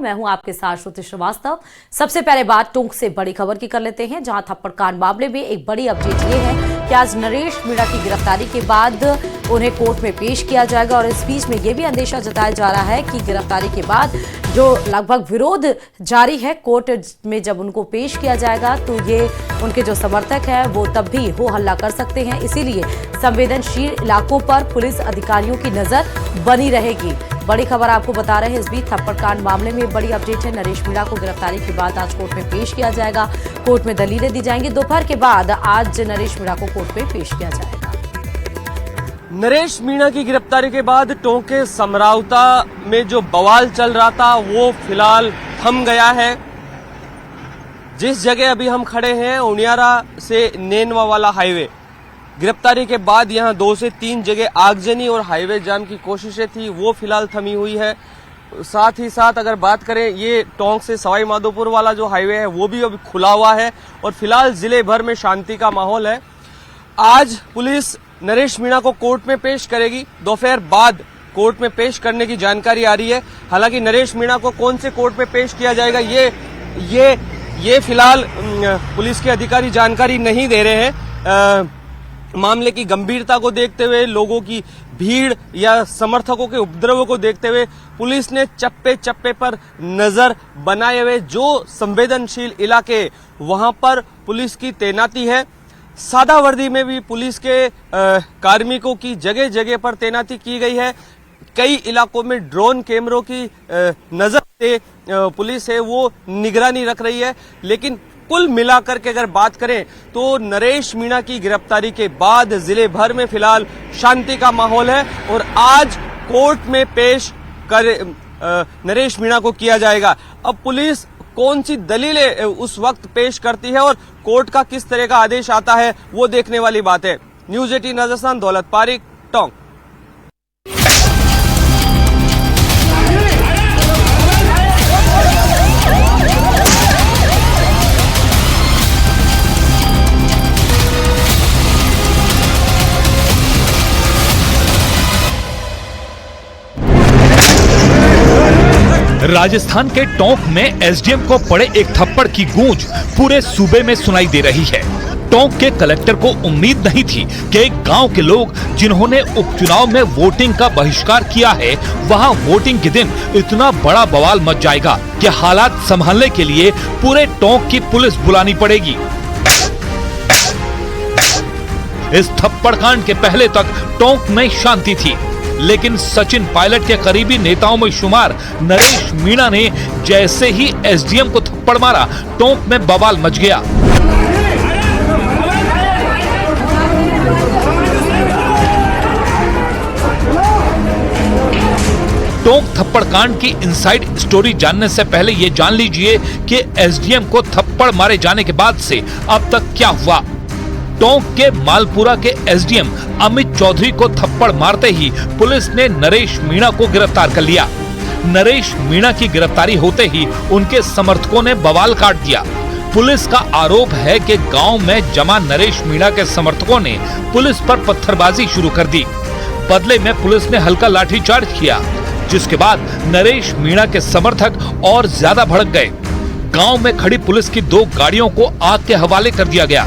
मैं हूं आपके साथ श्रुति श्रीवास्तव। सबसे पहले बात टोंक से बड़ी खबर की कर लेते हैं, जहां थप्पड़ कांड मामले में एक बड़ी अपडेट ये है कि आज नरेश मीणा की गिरफ्तारी के बाद उन्हें कोर्ट में पेश किया जाएगा। और इस बीच में यह भी अंदेशा जताया जा रहा है कि गिरफ्तारी के बाद जो लगभग विरोध जारी है कोर्ट में, जब उनको पेश किया जाएगा तो ये उनके जो समर्थक हैं वो तब भी हो हल्ला कर सकते हैं। इसीलिए संवेदनशील इलाकों पर पुलिस अधिकारियों की नजर बनी रहेगी। बड़ी खबर आपको बता रहे हैं। इस बीच थप्पड़ कांड मामले में बड़ी अपडेट है। नरेश मीणा को गिरफ्तारी के बाद आज कोर्ट में पेश किया जाएगा। कोर्ट में दलीलें दी जाएंगी। दोपहर के बाद आज नरेश मीणा को कोर्ट में पेश किया जाएगा। नरेश मीणा की गिरफ्तारी के बाद टोंक के समरावता में जो बवाल चल रहा था वो फिलहाल थम गया है। जिस जगह अभी हम खड़े हैं, उनियारा से नेनवा वाला हाईवे, गिरफ्तारी के बाद यहां 2 से 3 जगह आगजनी और हाईवे जाम की कोशिशें थी, वो फिलहाल थमी हुई है। साथ ही साथ अगर बात करें, ये टोंक से सवाई माधोपुर वाला जो हाईवे है वो भी अभी खुला हुआ है और फिलहाल जिले भर में शांति का माहौल है। आज पुलिस नरेश मीणा को कोर्ट में पेश करेगी। दोपहर बाद कोर्ट में पेश करने की जानकारी आ रही है। हालांकि नरेश मीणा को कौन से कोर्ट में पेश किया जाएगा ये फिलहाल पुलिस के अधिकारी जानकारी नहीं दे रहे हैं। मामले की गंभीरता को देखते हुए, लोगों की भीड़ या समर्थकों के उपद्रव को देखते हुए पुलिस ने चप्पे चप्पे पर नजर बनाए हुए जो संवेदनशील इलाके वहां पर पुलिस की तैनाती है। सादा वर्दी में भी पुलिस के कार्मिकों की जगह जगह पर तैनाती की गई है। कई इलाकों में ड्रोन कैमरों की नजर से पुलिस है वो निगरानी रख रही है। लेकिन कुल मिलाकर के अगर बात करें तो नरेश मीणा की गिरफ्तारी के बाद जिले भर में फिलहाल शांति का माहौल है और आज कोर्ट में पेश कर नरेश मीणा को किया जाएगा। अब पुलिस कौन सी दलीलें उस वक्त पेश करती है और कोर्ट का किस तरह का आदेश आता है वो देखने वाली बात है। न्यूज़ 18 राजस्थान, दौलत पारिक, टोंक। राजस्थान के टोंक में एसडीएम को पड़े एक थप्पड़ की गूंज पूरे सूबे में सुनाई दे रही है। टोंक के कलेक्टर को उम्मीद नहीं थी कि एक गांव के लोग जिन्होंने उपचुनाव में वोटिंग का बहिष्कार किया है, वहां वोटिंग के दिन इतना बड़ा बवाल मच जाएगा कि हालात संभालने के लिए पूरे टोंक की पुलिस बुलानी पड़ेगी। इस थप्पड़ कांड के पहले तक टोंक में शांति थी, लेकिन सचिन पायलट के करीबी नेताओं में शुमार नरेश मीणा ने जैसे ही एसडीएम को थप्पड़ मारा, टोंक में बवाल मच गया। टोंक थप्पड़ कांड की इनसाइड स्टोरी जानने से पहले ये जान लीजिए कि एसडीएम को थप्पड़ मारे जाने के बाद से अब तक क्या हुआ। टोंक के मालपुरा के एसडीएम अमित चौधरी को थप्पड़ मारते ही पुलिस ने नरेश मीणा को गिरफ्तार कर लिया। नरेश मीणा की गिरफ्तारी होते ही उनके समर्थकों ने बवाल काट दिया। पुलिस का आरोप है कि गांव में जमा नरेश मीणा के समर्थकों ने पुलिस पर पत्थरबाजी शुरू कर दी। बदले में पुलिस ने हल्का लाठीचार्ज किया, जिसके बाद नरेश मीणा के समर्थक और ज्यादा भड़क गए। गांव में खड़ी पुलिस की 2 गाड़ियों को आग के हवाले कर दिया गया।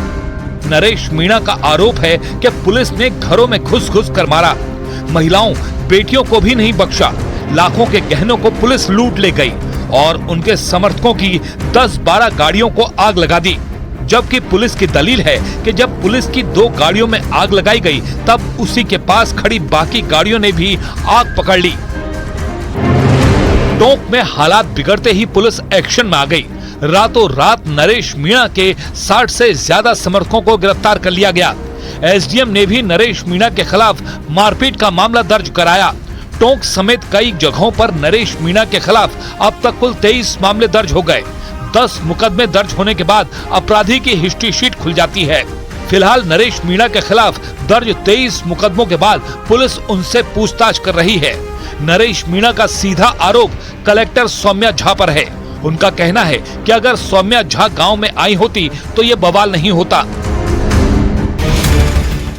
नरेश मीणा का आरोप है कि पुलिस ने घरों में घुस कर मारा। महिलाओं, बेटियों को भी नहीं बख्शा। लाखों के गहनों को पुलिस लूट ले गई और उनके समर्थकों की 10-12 गाड़ियों को आग लगा दी। जबकि पुलिस की दलील है कि जब पुलिस की 2 गाड़ियों में आग लगाई गई, तब उसी के पास खड़ी बाकी गाड़ियों ने भी आग पकड़ ली। टोंक में हालात बिगड़ते ही पुलिस एक्शन में आ गई। रातों रात नरेश मीणा के 60 से ज्यादा समर्थकों को गिरफ्तार कर लिया गया। एसडीएम ने भी नरेश मीणा के खिलाफ मारपीट का मामला दर्ज कराया। टोंक समेत कई जगहों पर नरेश मीणा के खिलाफ अब तक कुल 23 मामले दर्ज हो गए। 10 मुकदमे दर्ज होने के बाद अपराधी की हिस्ट्री शीट खुल जाती है। फिलहाल नरेश मीणा के खिलाफ दर्ज 23 मुकदमों के बाद पुलिस उनसे पूछताछ कर रही है। नरेश मीणा का सीधा आरोप कलेक्टर सौम्या झा पर है। उनका कहना है कि अगर सौम्या झा गांव में आई होती तो ये बवाल नहीं होता।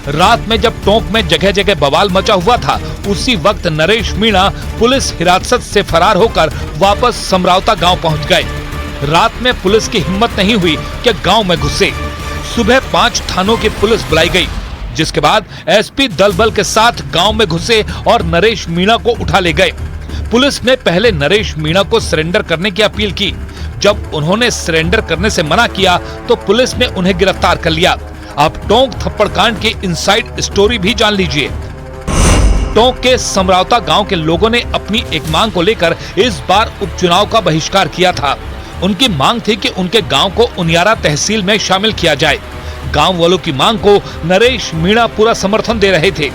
रात में जब टोंक में जगह जगह बवाल मचा हुआ था, उसी वक्त नरेश मीणा पुलिस हिरासत से फरार होकर वापस समरावता गांव पहुंच गए। रात में पुलिस की हिम्मत नहीं हुई कि गांव में घुसे। सुबह 5 थानों की पुलिस बुलाई गई, जिसके बाद एसपी दल बल के साथ गांव में घुसे और नरेश मीणा को उठा ले गए। पुलिस ने पहले नरेश मीणा को सरेंडर करने की अपील की। जब उन्होंने सरेंडर करने से मना किया तो पुलिस ने उन्हें गिरफ्तार कर लिया। अब टोंक थप्पड़ कांड की इनसाइड स्टोरी भी जान लीजिए। टोंक के समरावता गांव के लोगों ने अपनी एक मांग को लेकर इस बार उपचुनाव का बहिष्कार किया था। उनकी मांग थी कि उनके गांव को उनियारा तहसील में शामिल किया जाए। गांव वालों की मांग को नरेश मीणा पूरा समर्थन दे रहे थे।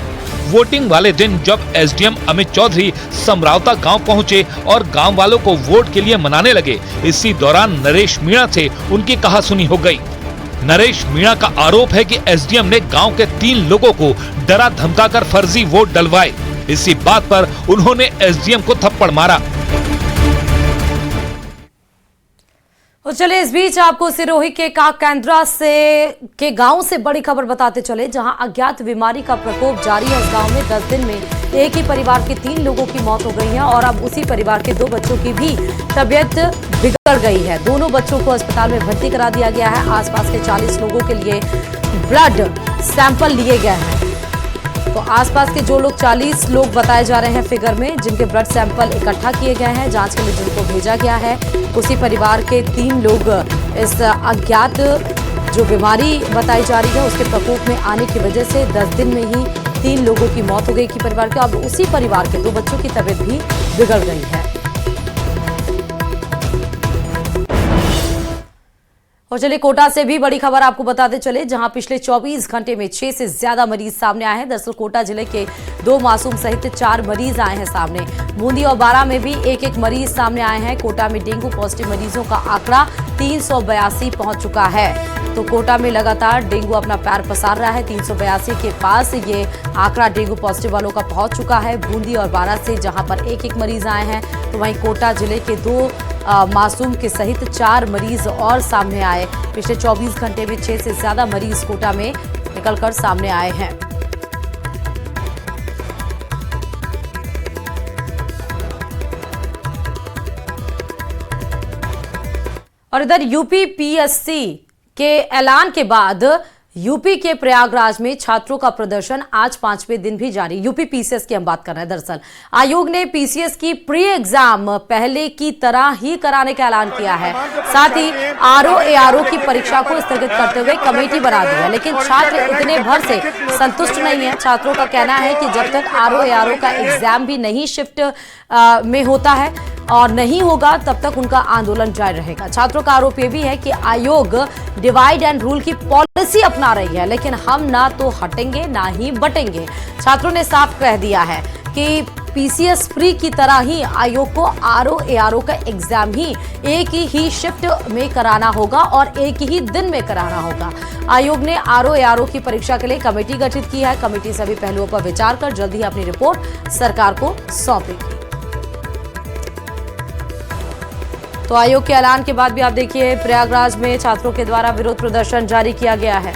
वोटिंग वाले दिन जब एसडीएम अमित चौधरी समरावता गांव पहुंचे और गांव वालों को वोट के लिए मनाने लगे, इसी दौरान नरेश मीणा से उनकी कहासुनी हो गई। नरेश मीणा का आरोप है कि एसडीएम ने गांव के 3 लोगों को डरा धमकाकर फर्जी वोट डलवाए। इसी बात पर उन्होंने एसडीएम को थप्पड़ मारा। तो चलिए इस बीच आपको सिरोही के काकेंद्रा के गांव से बड़ी खबर बताते चले, जहां अज्ञात बीमारी का प्रकोप जारी है। इस गांव में 10 दिन में एक ही परिवार के 3 लोगों की मौत हो गई है और अब उसी परिवार के 2 बच्चों की भी तबीयत बिगड़ गई है। दोनों बच्चों को अस्पताल में भर्ती करा दिया गया है। आसपास के 40 लोगों के लिए ब्लड सैंपल लिए गए हैं। तो आसपास के जो लोग 40 लोग बताए जा रहे हैं फिगर में, जिनके ब्लड सैंपल इकट्ठा किए गए हैं जांच के लिए, जिनको भेजा गया है, उसी परिवार के 3 लोग इस अज्ञात जो बीमारी बताई जा रही है उसके प्रकोप में आने की वजह से 10 दिन में ही 3 लोगों की मौत हो गई कि परिवार के। अब उसी परिवार के 2 बच्चों की तबीयत भी बिगड़ गई है। और चलिए कोटा से भी बड़ी खबर आपको बताते चले, जहां पिछले 24 घंटे में 6 से ज्यादा मरीज सामने आए हैं। दरअसल कोटा जिले के 2 मासूम सहित 4 मरीज आए हैं सामने। बूंदी और बारां में भी एक मरीज सामने आए हैं। कोटा में डेंगू पॉजिटिव मरीजों का आंकड़ा 382 पहुंच चुका है। तो कोटा में लगातार डेंगू अपना पैर पसार रहा है। 382 के पास ये आंकड़ा डेंगू पॉजिटिव वालों का पहुंच चुका है। बूंदी और बारां से जहां पर एक मरीज आए हैं, तो वहीं कोटा जिले के 2 मासूम के सहित 4 मरीज और सामने आए। पिछले 24 घंटे में 6 से ज्यादा मरीज कोटा में निकलकर सामने आए हैं। और इधर यूपी पीएससी के ऐलान के बाद यूपी के प्रयागराज में छात्रों का प्रदर्शन आज 5वें दिन भी जारी। यूपी पीसीएस की हम बात कर रहे हैं। दरअसल आयोग ने पीसीएस की प्री एग्जाम पहले की तरह ही कराने का ऐलान किया है। साथ ही आरओ की परीक्षा को स्थगित करते हुए कमेटी बना दी है। लेकिन छात्र इतने भर से संतुष्ट नहीं है। छात्रों का कहना है कि जब तक आरओ का एग्जाम भी नहीं शिफ्ट में होता है और नहीं होगा, तब तक उनका आंदोलन जारी रहेगा। छात्रों का आरोप यह भी है कि आयोग डिवाइड एंड रूल की पॉलिसी अपना रही है, लेकिन हम ना तो हटेंगे ना ही बटेंगे। छात्रों ने साफ कह दिया है कि पीसीएस फ्री की तरह ही आयोग को आरओ का एग्जाम ही एक ही शिफ्ट में कराना होगा और एक ही दिन में कराना होगा। आयोग ने आरओ की परीक्षा के लिए कमेटी गठित की है। कमेटी सभी पहलुओं पर विचार कर जल्द ही अपनी रिपोर्ट सरकार को सौंपेगी। तो आयोग के ऐलान के बाद भी आप देखिए प्रयागराज में छात्रों के द्वारा विरोध प्रदर्शन जारी किया गया है।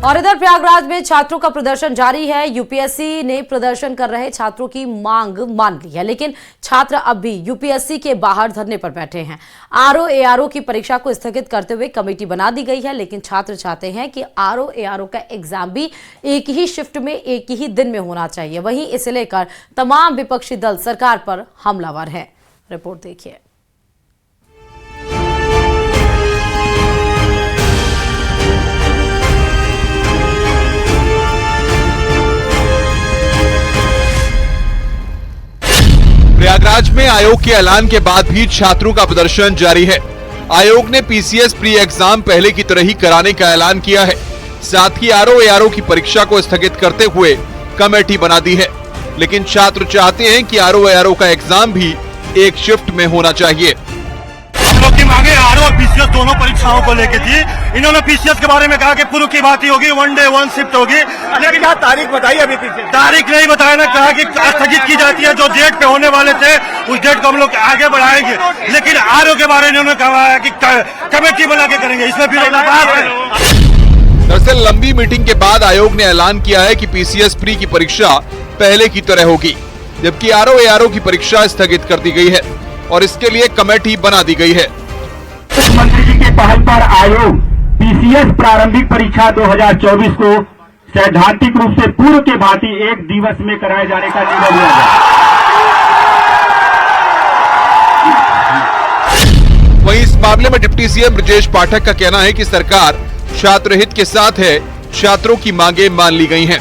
और इधर प्रयागराज में छात्रों का प्रदर्शन जारी है। यूपीएससी ने प्रदर्शन कर रहे छात्रों की मांग मान ली है, लेकिन छात्र अब भी यूपीएससी के बाहर धरने पर बैठे हैं। आरओ की परीक्षा को स्थगित करते हुए कमेटी बना दी गई है, लेकिन छात्र चाहते हैं कि आरओ का एग्जाम भी एक ही शिफ्ट में एक ही दिन में होना चाहिए। वहीं इसे लेकर तमाम विपक्षी दल सरकार पर हमलावर है। रिपोर्ट देखिए। प्रयागराज में आयोग के ऐलान के बाद भी छात्रों का प्रदर्शन जारी है। आयोग ने पीसीएस प्री एग्जाम पहले की तरह ही कराने का ऐलान किया है। साथ ही आरओ की परीक्षा को स्थगित करते हुए कमेटी बना दी है, लेकिन छात्र चाहते हैं कि आरओ का एग्जाम भी एक शिफ्ट में होना चाहिए। हम लोग की मांगे और पीसीएस दोनों परीक्षाओं को लेके थी। इन्होंने पीसीएस के बारे में कहा कि पूर्व की बात ही होगी, 1 डे 1 शिफ्ट होगी, लेकिन क्या तारीख बताई? अभी तारीख नहीं बताया ना, कहा कि स्थगित की जाती है। जो डेट पे होने वाले थे उस डेट को हम लोग आगे बढ़ाएंगे, लेकिन आरओ के बारे में इन्होंने कहा है कि कमेटी बना के करेंगे। इसमें फिर दरअसल लंबी मीटिंग के बाद आयोग ने ऐलान किया है कि पीसीएस प्री की परीक्षा पहले की तरह होगी, जबकि आरओ एआरओ की परीक्षा स्थगित कर दी गई है और इसके लिए कमेटी बना दी गई है। मुख्यमंत्री जी के पहल पर आयोग पीसीएस प्रारंभिक परीक्षा 2024 को सैद्धांतिक रूप से पूर्व के भांति 1 दिवस में कराए जाने का निर्णय लिया गया। वहीं इस मामले में डिप्टी सीएम ब्रजेश पाठक का कहना है कि सरकार छात्र हित के साथ है, छात्रों की मांगे मान ली गई हैं।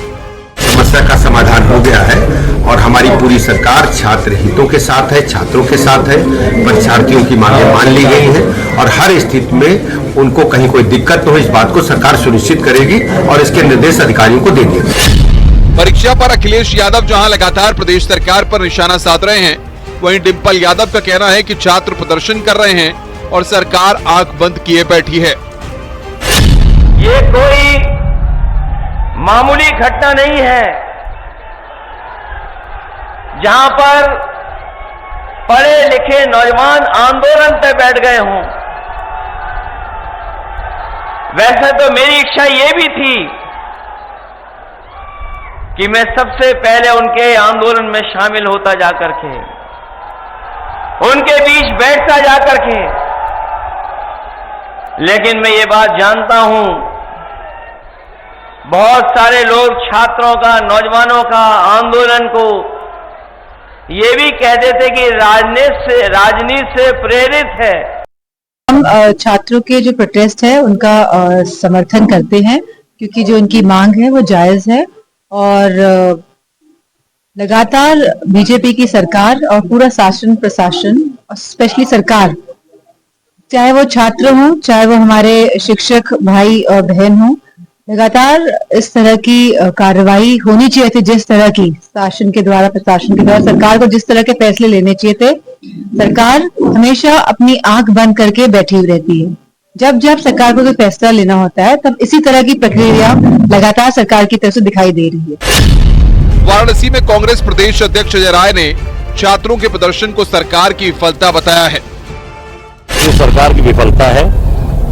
समस्या का समाधान हो गया है और हमारी पूरी सरकार छात्र हितों के साथ है, छात्रों के साथ है। परीक्षार्थियों की मांगे मान ली गई हैं और हर स्थिति में उनको कहीं कोई दिक्कत न हो, इस बात को सरकार सुनिश्चित करेगी और इसके निर्देश अधिकारियों को देंगे। परीक्षा पर अखिलेश यादव जहां लगातार प्रदेश सरकार पर निशाना साध रहे हैं, वहीं डिम्पल यादव का कहना है कि छात्र प्रदर्शन कर रहे हैं और सरकार आंख बंद किए बैठी है। ये कोई मामूली घटना नहीं है जहां पर पढ़े लिखे नौजवान आंदोलन पे बैठ गए हों। वैसे तो मेरी इच्छा ये भी थी कि मैं सबसे पहले उनके आंदोलन में शामिल होता जाकर के, उनके बीच बैठता जाकर के, लेकिन मैं ये बात जानता हूं बहुत सारे लोग छात्रों का, नौजवानों का आंदोलन को ये भी कहते थे कि राजनीति से प्रेरित है। हम छात्रों के जो प्रोटेस्ट है उनका समर्थन करते हैं, क्योंकि जो उनकी मांग है वो जायज है और लगातार बीजेपी की सरकार और पूरा शासन प्रशासन और स्पेशली सरकार, चाहे वो छात्र हों, चाहे वो हमारे शिक्षक भाई और बहन हों, लगातार इस तरह की कार्रवाई होनी चाहिए थी। जिस तरह की शासन के द्वारा, प्रशासन के द्वारा सरकार को जिस तरह के फैसले लेने चाहिए थे, सरकार हमेशा अपनी आंख बंद करके बैठी हुई रहती है। जब जब सरकार को कोई फैसला लेना होता है तब इसी तरह की प्रक्रिया लगातार सरकार की तरफ से दिखाई दे रही है। वाराणसी में कांग्रेस प्रदेश अध्यक्ष अजय राय ने छात्रों के प्रदर्शन को सरकार की विफलता बताया है। जो सरकार की विफलता है,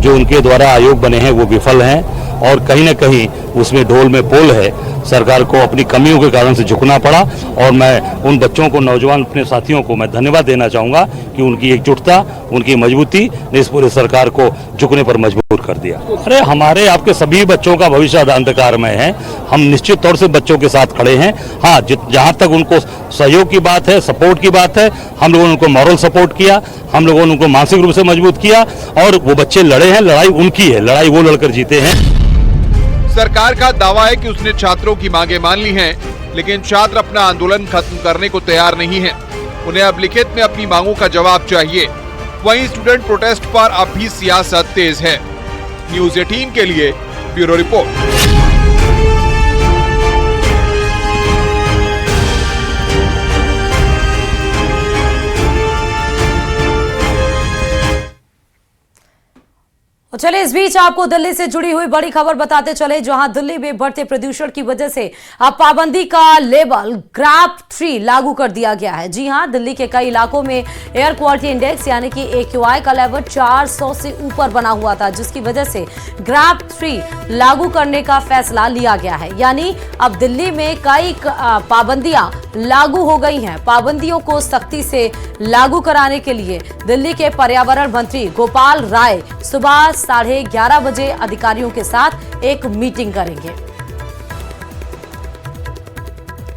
जो उनके द्वारा आयोग बने हैं वो विफल हैं और कहीं न कहीं उसमें ढोल में पोल है। सरकार को अपनी कमियों के कारण से झुकना पड़ा और मैं उन बच्चों को, नौजवान अपने साथियों को मैं धन्यवाद देना चाहूंगा कि उनकी एकजुटता, उनकी मजबूती ने इस पूरे सरकार को झुकने पर मजबूर कर दिया। अरे हमारे आपके सभी बच्चों का भविष्य अंधकारमय है, हम निश्चित तौर से बच्चों के साथ खड़े हैं। हाँ, जहाँ तक उनको सहयोग की बात है, सपोर्ट की बात है, हम लोगों ने उनको मॉरल सपोर्ट किया, हम लोगों ने उनको मानसिक रूप से मजबूत किया और वो बच्चे लड़े हैं, लड़ाई उनकी है, लड़ाई वो लड़कर जीते हैं। सरकार का दावा है कि उसने छात्रों की मांगे मान ली हैं, लेकिन छात्र अपना आंदोलन खत्म करने को तैयार नहीं हैं। उन्हें अब लिखित में अपनी मांगों का जवाब चाहिए। वहीं स्टूडेंट प्रोटेस्ट पर अब भी सियासत तेज है। न्यूज़ 18 के लिए ब्यूरो रिपोर्ट। चलिए इस बीच आपको दिल्ली से जुड़ी हुई बड़ी खबर बताते चले, जहां दिल्ली में बढ़ते प्रदूषण की वजह से अब पाबंदी का लेवल ग्रैप 3 लागू कर दिया गया है। जी हां, दिल्ली के कई इलाकों में एयर क्वालिटी इंडेक्स यानी कि AQI का लेवल 400 से ऊपर बना हुआ था, जिसकी वजह से ग्रैप 3 लागू करने का फैसला लिया गया है। यानी अब दिल्ली में कई पाबंदियां लागू हो गई हैं। पाबंदियों को सख्ती से लागू कराने के लिए दिल्ली के पर्यावरण मंत्री गोपाल राय सुबह 11:30 बजे अधिकारियों के साथ एक मीटिंग करेंगे।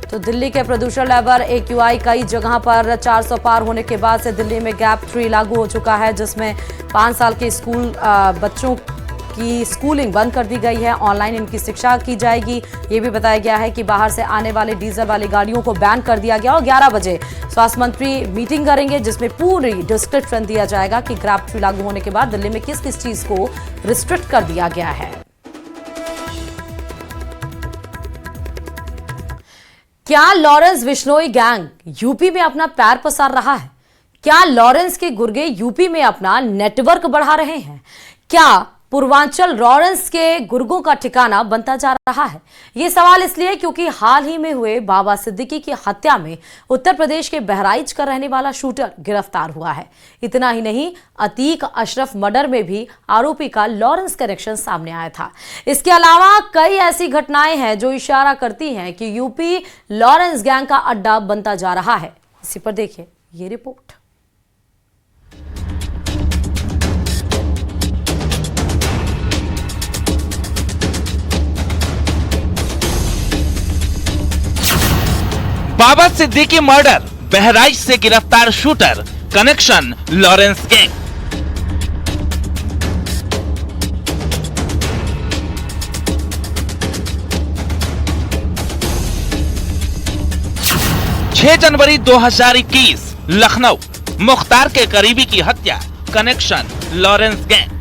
तो दिल्ली के प्रदूषण लेवल AQI कई जगह पर 400 पार होने के बाद से दिल्ली में गैप 3 लागू हो चुका है, जिसमें 5 साल के स्कूल बच्चों की स्कूलिंग बंद कर दी गई है। ऑनलाइन इनकी शिक्षा की जाएगी। ये भी बताया गया है कि बाहर से आने वाले डीजल वाली गाड़ियों को बैन कर दिया गया और 11 बजे स्वास्थ्य मंत्री मीटिंग करेंगे, जिसमें पूरी डिस्क्रिप्शन दिया जाएगा कि ग्रैप 3 लागू होने के बाद दिल्ली में किस किस चीज को रिस्ट्रिक्ट कर दिया गया है। क्या लॉरेंस बिश्नोई गैंग यूपी में अपना पैर पसार रहा है? क्या लॉरेंस के गुर्गे यूपी में अपना नेटवर्क बढ़ा रहे हैं? क्या पूर्वांचल लॉरेंस के गुर्गों का ठिकाना बनता जा रहा है? ये सवाल इसलिए क्योंकि हाल ही में हुए बाबा सिद्दीकी की हत्या में उत्तर प्रदेश के बहराइच का रहने वाला शूटर गिरफ्तार हुआ है। इतना ही नहीं, अतीक अशरफ मर्डर में भी आरोपी का लॉरेंस कनेक्शन सामने आया था। इसके अलावा कई ऐसी घटनाएं हैं जो इशारा करती हैं कि यूपी लॉरेंस गैंग का अड्डा बनता जा रहा है। इसी पर देखिए ये रिपोर्ट। बाबा सिद्दीकी मर्डर, बहराइच से गिरफ्तार शूटर, कनेक्शन लॉरेंस गैंग। जनवरी 2021 लखनऊ, मुख्तार के करीबी की हत्या, कनेक्शन लॉरेंस गैंग।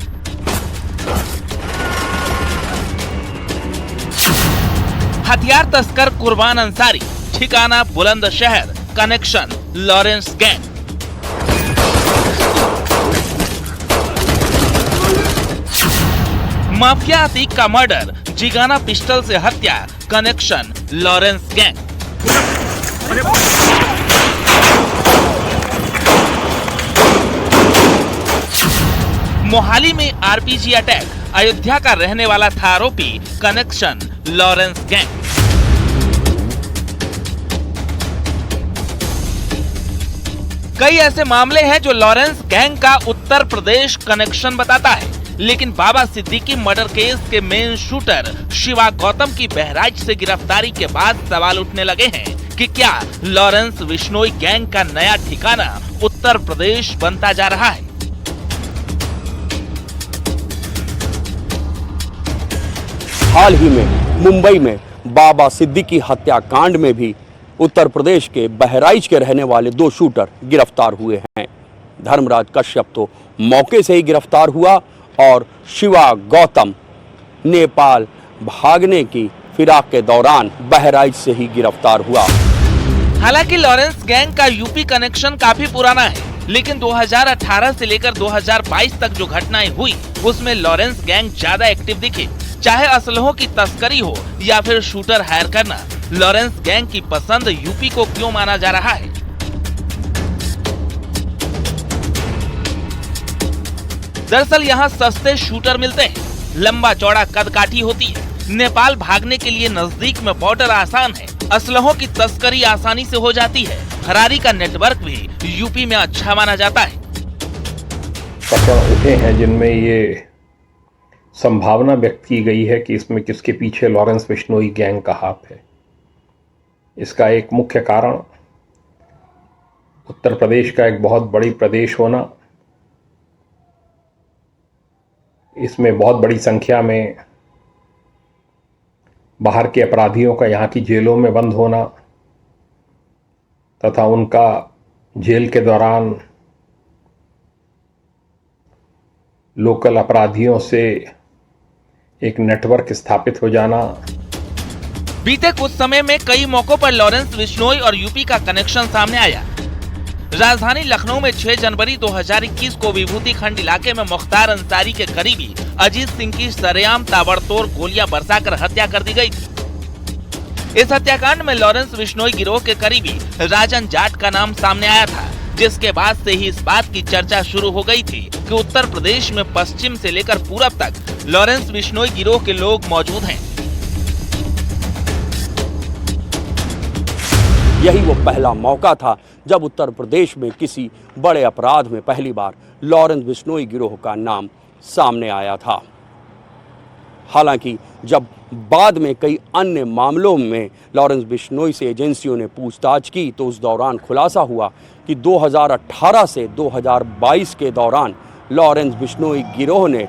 हथियार तस्कर कुर्बान अंसारी, ठिकाना Bulandshahr, connection Lawrence gang. Mafia Atiq का मर्डर, जिगाना पिस्टल से हत्या, कनेक्शन लॉरेंस गैंग। मोहाली में आरपीजी अटैक, अयोध्या का रहने वाला था आरोपी, कनेक्शन लॉरेंस गैंग। कई ऐसे मामले हैं जो लॉरेंस गैंग का उत्तर प्रदेश कनेक्शन बताता है, लेकिन बाबा सिद्दीकी मर्डर केस के मेन शूटर शिवा गौतम की बहराइच से गिरफ्तारी के बाद सवाल उठने लगे हैं कि क्या लॉरेंस बिश्नोई गैंग का नया ठिकाना उत्तर प्रदेश बनता जा रहा है। हाल ही में मुंबई में बाबा सिद्दीकी हत्याकांड में भी उत्तर प्रदेश के बहराइच के रहने वाले 2 शूटर गिरफ्तार हुए हैं। धर्मराज कश्यप तो मौके से ही गिरफ्तार हुआ और शिवा गौतम नेपाल भागने की फिराक के दौरान बहराइच से ही गिरफ्तार हुआ। हालांकि लॉरेंस गैंग का यूपी कनेक्शन काफी पुराना है, लेकिन 2018 से लेकर 2022 तक जो घटनाएं हुई उसमें लॉरेंस गैंग ज्यादा एक्टिव दिखे। चाहे असलहों की तस्करी हो या फिर शूटर हायर करना, लॉरेंस गैंग की पसंद यूपी को क्यों माना जा रहा है? दरअसल यहाँ सस्ते शूटर मिलते हैं, लंबा चौड़ा कदकाठी होती है, नेपाल भागने के लिए नजदीक में बॉर्डर आसान है, असलहों की तस्करी आसानी से हो जाती है, फरारी का नेटवर्क भी यूपी में अच्छा माना जाता है। प्रकरण उठे हैं जिनमें ये संभावना व्यक्त की गई है कि इसमें किसके पीछे लॉरेंस बिश्नोई गैंग का हाथ है। इसका एक मुख्य कारण उत्तर प्रदेश का एक बहुत बड़ी प्रदेश होना, इसमें बहुत बड़ी संख्या में बाहर के अपराधियों का यहाँ की जेलों में बंद होना तथा उनका जेल के दौरान लोकल अपराधियों से एक नेटवर्क स्थापित हो जाना। बीते कुछ समय में कई मौकों पर लॉरेंस बिश्नोई और यूपी का कनेक्शन सामने आया। राजधानी लखनऊ में 6 जनवरी 2021 को विभूति खंड इलाके में मुख्तार अंसारी के करीबी अजीत सिंह की सरेआम ताबड़तोड़ गोलियां बरसाकर हत्या कर दी गई थी। इस हत्याकांड में लॉरेंस बिश्नोई गिरोह के करीबी राजन जाट का नाम सामने आया था, जिसके बाद से ही इस बात की चर्चा शुरू हो गई थी कि उत्तर प्रदेश में पश्चिम से लेकर पूरब तक लॉरेंस बिश्नोई गिरोह के लोग मौजूद हैं। यही वो पहला मौका था जब उत्तर प्रदेश में किसी बड़े अपराध में पहली बार लॉरेंस बिश्नोई गिरोह का नाम सामने आया था। हालांकि जब बाद में कई अन्य मामलों में लॉरेंस बिश्नोई से एजेंसियों ने पूछताछ की तो उस दौरान खुलासा हुआ कि 2018 से 2022 के दौरान लॉरेंस बिश्नोई गिरोह ने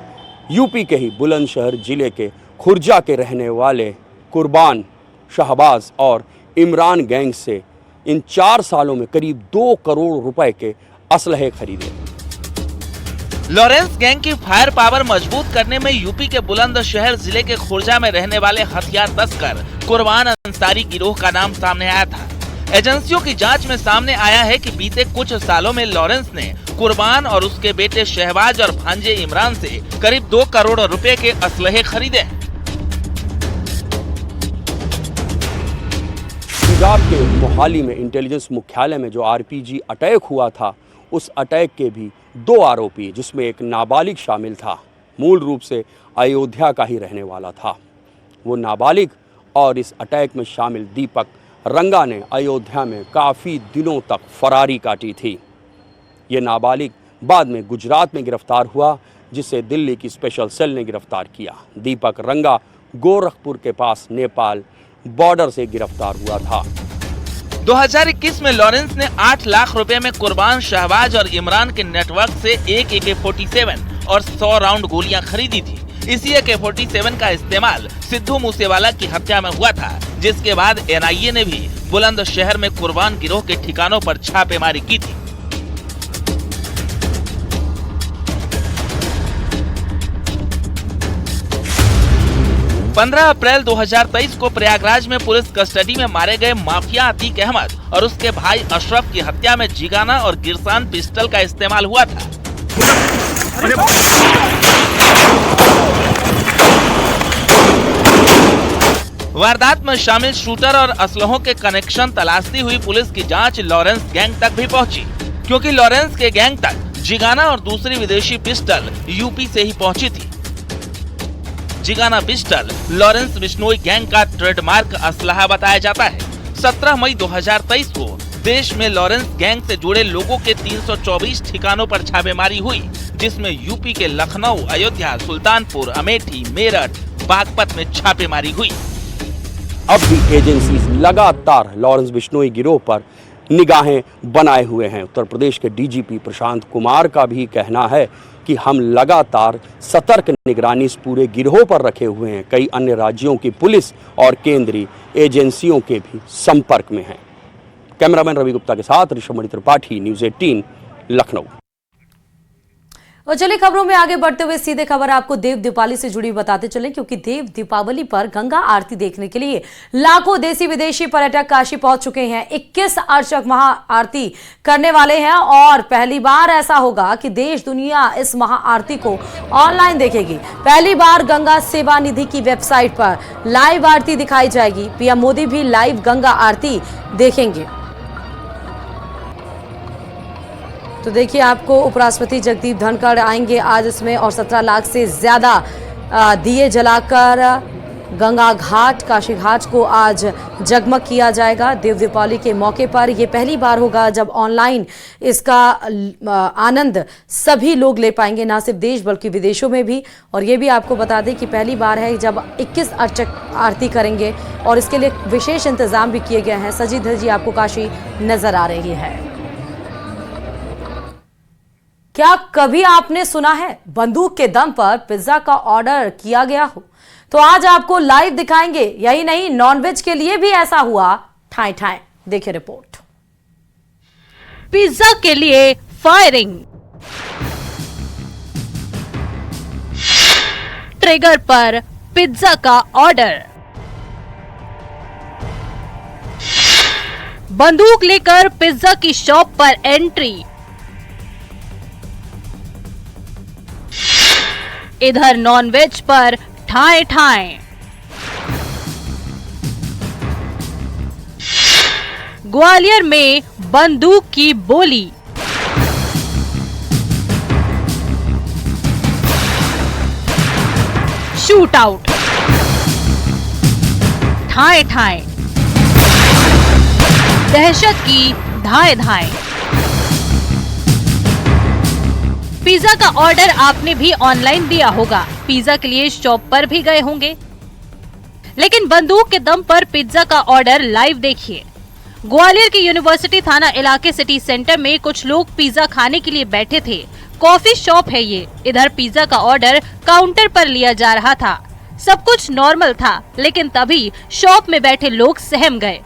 यूपी के ही बुलंदशहर जिले के खुर्जा के रहने वाले कुर्बान, शहबाज और इमरान गैंग से इन 4 सालों में करीब 2 करोड़ रुपए के असलहे खरीदे। लॉरेंस गैंग की फायर पावर मजबूत करने में यूपी के बुलंदशहर जिले के खुर्जा में रहने वाले हथियार तस्कर कुर्बान अंसारी गिरोह का नाम सामने आया था। एजेंसियों की जांच में सामने आया है कि बीते कुछ सालों में लॉरेंस ने कुर्बान और उसके बेटे शहबाज और भांजे इमरान से करीब 2 करोड़ रुपए के असलहे खरीदे हैं। पंजाब के मोहाली में इंटेलिजेंस मुख्यालय में जो आरपीजी अटैक हुआ था, उस अटैक के भी 2 आरोपी, जिसमें एक नाबालिग शामिल था, मूल रूप से अयोध्या का ही रहने वाला था। वो नाबालिग और इस अटैक में शामिल दीपक रंगा ने अयोध्या में काफ़ी दिनों तक फरारी काटी थी। ये नाबालिग बाद में गुजरात में गिरफ्तार हुआ, जिसे दिल्ली की स्पेशल सेल ने गिरफ्तार किया। दीपक रंगा गोरखपुर के पास नेपाल बॉर्डर से गिरफ्तार हुआ था। 2021 में लॉरेंस ने 8 लाख रुपए में कुर्बान, शहबाज और इमरान के नेटवर्क से एक AK-47 और 100 राउंड गोलियां खरीदी थी। इसी AK-47 का इस्तेमाल सिद्धू मूसेवाला की हत्या में हुआ था, जिसके बाद NIA ने भी बुलंदशहर में कुर्बान गिरोह के ठिकानों पर छापेमारी की थी। पंद्रह अप्रैल 2023 को प्रयागराज में पुलिस कस्टडी में मारे गए माफिया अतीक अहमद और उसके भाई अशरफ की हत्या में जिगाना और गिरसान पिस्टल का इस्तेमाल हुआ था। वारदात में शामिल शूटर और असलहों के कनेक्शन तलाशती हुई पुलिस की जांच लॉरेंस गैंग तक भी पहुंची, क्योंकि लॉरेंस के गैंग तक जिगाना और दूसरी विदेशी पिस्टल यूपी से ही पहुंची थी। Zigana pistol Lawrence Bishnoi gang का ट्रेडमार्क असलहा बताया जाता है। 17 मई 2023 को देश में लॉरेंस गैंग से जुड़े लोगों के 324 ठिकानों पर छापेमारी हुई, जिसमें यूपी के लखनऊ, अयोध्या, सुल्तानपुर, अमेठी, मेरठ, बागपत में छापेमारी हुई। अब भी एजेंसी लगातार लॉरेंस बिश्नोई गिरोह पर निगाहें बनाए हुए हैं। उत्तर प्रदेश के DGP प्रशांत कुमार का भी कहना है कि हम लगातार सतर्क निगरानी इस पूरे गिरोह पर रखे हुए हैं। कई अन्य राज्यों की पुलिस और केंद्रीय एजेंसियों के भी संपर्क में हैं। कैमरामैन रवि गुप्ता के साथ ऋषभ त्रिपाठी, न्यूज़ 18, लखनऊ। और चलिए खबरों में आगे बढ़ते हुए सीधे खबर आपको देव दीपावली से जुड़ी बताते चलें, क्योंकि देव दीपावली पर गंगा आरती देखने के लिए लाखों देसी विदेशी पर्यटक काशी पहुंच चुके हैं। 21 अर्चक महा आरती करने वाले हैं और पहली बार ऐसा होगा कि देश दुनिया इस महा आरती को ऑनलाइन देखेगी। पहली बार गंगा सेवा निधि की वेबसाइट पर लाइव आरती दिखाई जाएगी। पीएम मोदी भी लाइव गंगा आरती देखेंगे। तो देखिए, आपको उपराष्ट्रपति जगदीप धनखड़ आएंगे आज इसमें और 17 लाख से ज्यादा दिए जलाकर गंगा घाट, काशी घाट को आज जगमग किया जाएगा। देव दीपावली के मौके पर यह पहली बार होगा जब ऑनलाइन इसका आनंद सभी लोग ले पाएंगे, ना सिर्फ देश बल्कि विदेशों में भी। और ये भी आपको बता दें कि पहली बार है जब 21 अर्चक आरती करेंगे और इसके लिए विशेष इंतजाम भी किए गए हैं। सजी धजी आपको काशी नजर आ रही है। क्या कभी आपने सुना है बंदूक के दम पर पिज्जा का ऑर्डर किया गया हो? तो आज आपको लाइव दिखाएंगे। यही नहीं, नॉनवेज के लिए भी ऐसा हुआ ठाए ठाए। देखिए रिपोर्ट। पिज्जा के लिए फायरिंग, ट्रिगर पर पिज्जा का ऑर्डर, बंदूक लेकर पिज्जा की शॉप पर एंट्री, इधर नॉनवेज पर ठाए ठाए। ग्वालियर में बंदूक की बोली, शूट आउट, ठाए ठाए, दहशत की धाए धाए। पिज्जा का ऑर्डर आपने भी ऑनलाइन दिया होगा, पिज्जा के लिए शॉप पर भी गए होंगे, लेकिन बंदूक के दम पर पिज्जा का ऑर्डर लाइव देखिए। ग्वालियर के यूनिवर्सिटी थाना इलाके सिटी सेंटर में कुछ लोग पिज्जा खाने के लिए बैठे थे। कॉफी शॉप है ये। इधर पिज्जा का ऑर्डर काउंटर पर लिया जा रहा था। सब कुछ नॉर्मल था, लेकिन तभी शॉप में बैठे लोग सहम गए।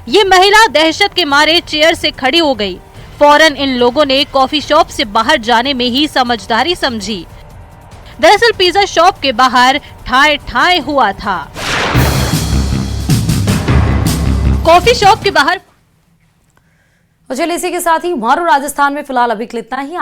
ये महिला दहशत के मारे चेयर से खड़ी हो गई। फौरन इन लोगों ने कॉफी शॉप से बाहर जाने में ही समझदारी समझी। दरअसल पिज्जा शॉप के बाहर ठाए ठाए हुआ था। कॉफी शॉप के बाहर। चलिए इसी के साथ ही मारू राजस्थान में फिलहाल अभी के लिए इतना ही।